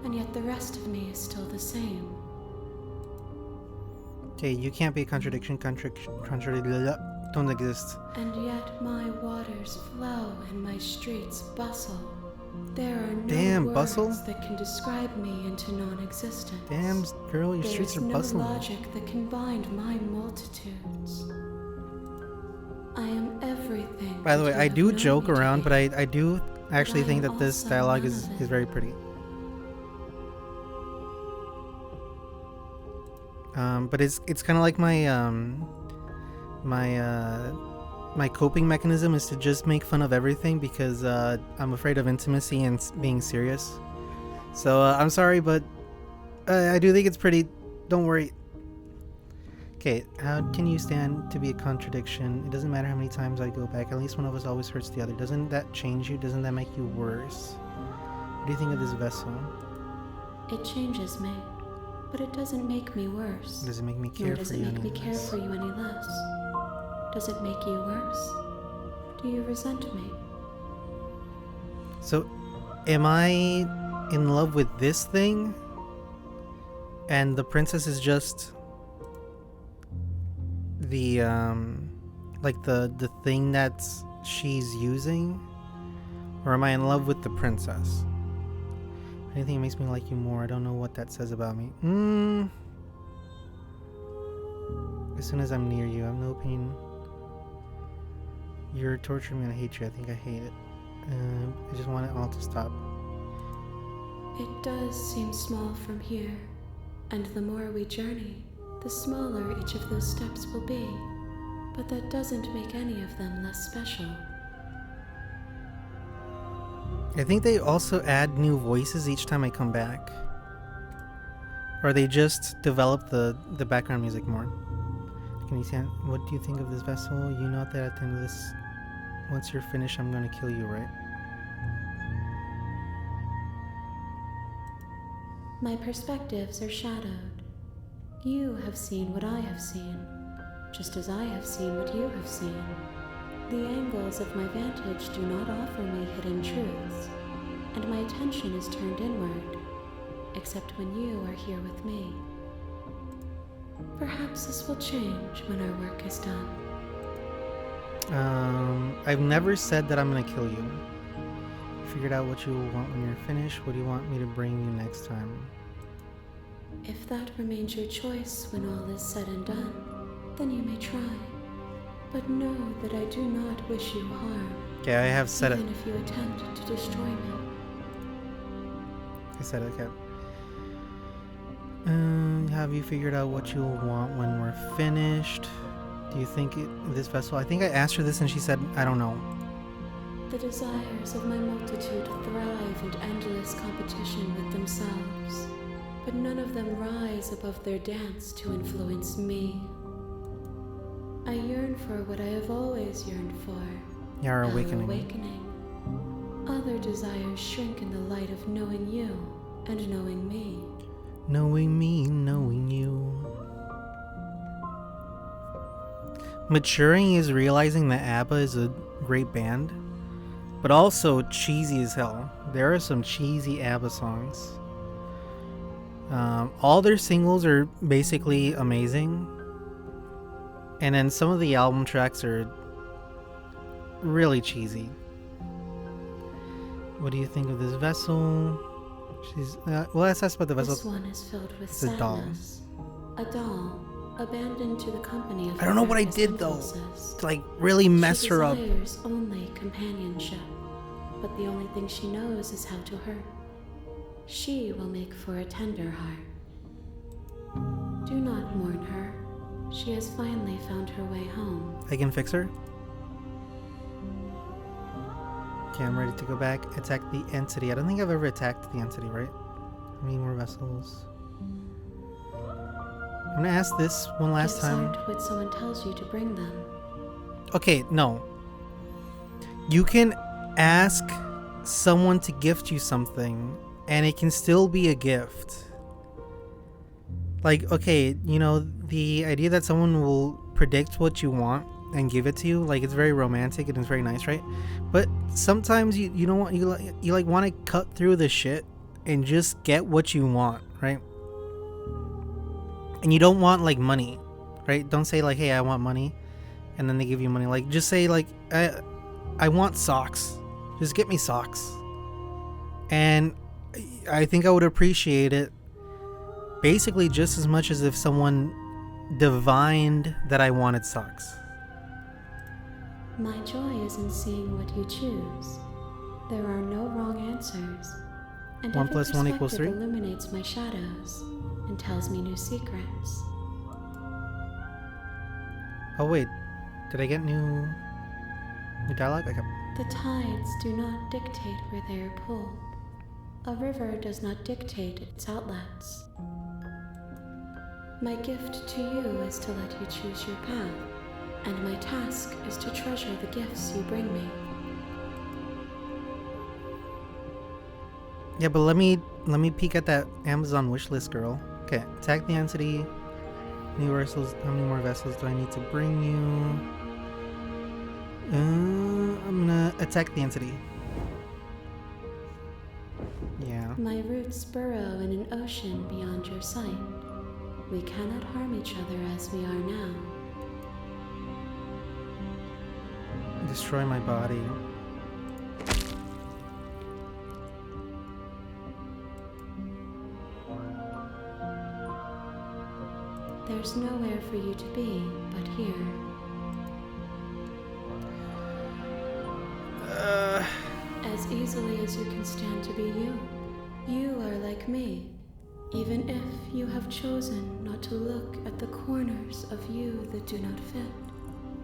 and yet the rest of me is still the same. Okay, you can't be a contradiction. Don't exist. And yet my waters flow and my streets bustle. There are no Damn, words bustle? that can describe me into non-existence. Damn, girl, your streets are There's no bustling. logic that can bind my multitudes. I am everything. By the way, that you I have do known joke me to around, be. but I do actually I think am that this also dialogue none is of it. very pretty. But it's kind of like my coping mechanism is to just make fun of everything because I'm afraid of intimacy and being serious. So I'm sorry, but I do think it's pretty. Don't worry. Okay, how can you stand to be a contradiction? It doesn't matter how many times I go back. At least one of us always hurts the other. Doesn't that change you? Doesn't that make you worse? What do you think of this vessel? It changes me, but it doesn't make me worse. Does it make me Nor care does for it you make any me care less? for you any less. Does it make you worse? Do you resent me? So, am I in love with this thing? And the princess is just the like the thing that she's using? Or am I in love with the princess? Anything makes me like you more. I don't know what that says about me. As soon as I'm near you, I have no opinion. You're torturing me and I hate you. I think I hate it. I just want it all to stop. It does seem small from here, and the more we journey, the smaller each of those steps will be. But that doesn't make any of them less special. I think they also add new voices each time I come back. Or they just develop the background music more. Can you see? What do you think of this vessel? You know that at the end of this, once you're finished, I'm gonna kill you, right? My perspectives are shadowed. You have seen what I have seen, just as I have seen what you have seen. The angles of my vantage do not offer me hidden truths, and my attention is turned inward, except when you are here with me. Perhaps this will change when our work is done. I've never said that I'm gonna kill you. Figured out what you want when you're finished. What do you want me to bring you next time? If that remains your choice when all is said and done, then you may try. But know that I do not wish you harm, Okay, I have said it. even if you attempt to destroy me. I said it, okay. Have you figured out what you'll want when we're finished? Do you think this vessel... I think I asked her this and she said, I don't know. The desires of my multitude thrive in endless competition with themselves, but none of them rise above their dance to influence me. I yearn for what I have always yearned for. Our our awakening. awakening. Other desires shrink in the light of knowing you and knowing me. Knowing me, knowing you. Maturing is realizing that ABBA is a great band, but also cheesy as hell. There are some cheesy ABBA songs. All their singles are basically amazing, and then some of the album tracks are really cheesy. What do you think of this vessel? She's well, let's ask about the vessel. This one is filled with It's a doll. sadness. A doll, abandoned to the company of I don't know what I reckless did though impulses. to like really mess She her up. desires only companionship, but the only thing she knows is how to hurt. She will make for a tender heart. Do not mourn her. She has finally found her way home. I can fix her. Okay, I'm ready to go back. Attack the entity. I don't think I've ever attacked the entity, right? How many more vessels? I'm gonna ask this one last Gifts time. aren't what someone tells you to bring them. Okay, no. You can ask someone to gift you something, and it can still be a gift. Like, okay, you know, the idea that someone will predict what you want and give it to you, like, it's very romantic and it's very nice, right? But sometimes you don't want, you like want to cut through the shit and just get what you want, right? And you don't want like money, right? Don't say like, hey, I want money, and then they give you money. Like, just say like, I want socks. Just get me socks. And I think I would appreciate it basically just as much as if someone divined that I wanted socks. My joy is in seeing what you choose. There are no wrong answers. And 1 every plus 1 equals perspective 3? illuminates my shadows and tells me new secrets. Oh wait, did I get new dialogue? Okay. The tides do not dictate where they are pulled. A river does not dictate its outlets. My gift to you is to let you choose your path, and my task is to treasure the gifts you bring me. Yeah, but let me peek at that Amazon wishlist, girl. Okay, attack the entity. New vessels. How many more vessels do I need to bring you? I'm gonna attack the entity. Yeah. My roots burrow in an ocean beyond your sight. We cannot harm each other as we are now. Destroy my body. There's nowhere for you to be but here. As easily as you can stand to be you. You are like me, even if you have chosen not to look at the corners of you that do not fit.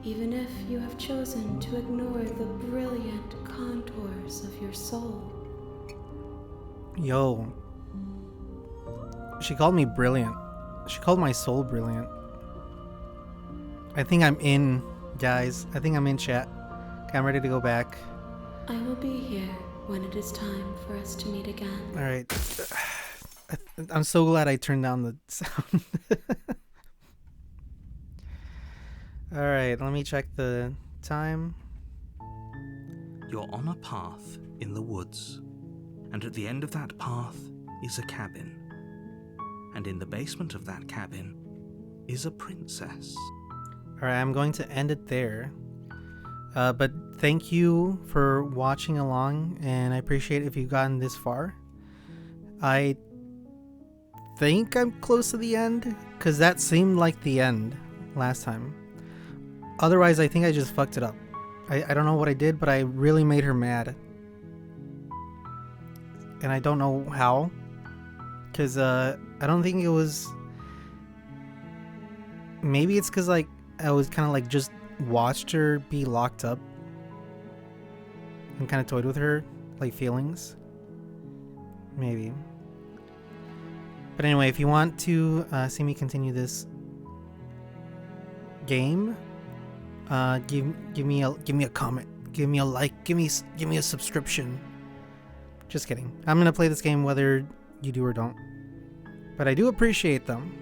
Even if you have chosen to ignore the brilliant contours of your soul. Yo. She called me brilliant. She called my soul brilliant. I think I'm in, guys. I think I'm in, chat. Okay, I'm ready to go back. I will be here when it is time for us to meet again. Alright. I'm so glad I turned down the sound. Alright, let me check the time. You're on a path in the woods, and at the end of that path is a cabin. And in the basement of that cabin is a princess. All right, I'm going to end it there. But thank you for watching along, and I appreciate if you've gotten this far. I think I'm close to the end, because that seemed like the end last time. Otherwise, I think I just fucked it up. I don't know what I did, but I really made her mad. And I don't know how, because I don't think it was... Maybe it's because like I was kind of like just watched her be locked up and kind of toyed with her like feelings. Maybe. But anyway, if you want to see me continue this game, give me a comment, give me a like, give me a subscription. Just kidding. I'm gonna play this game whether you do or don't, but I do appreciate them.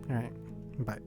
All right, bye.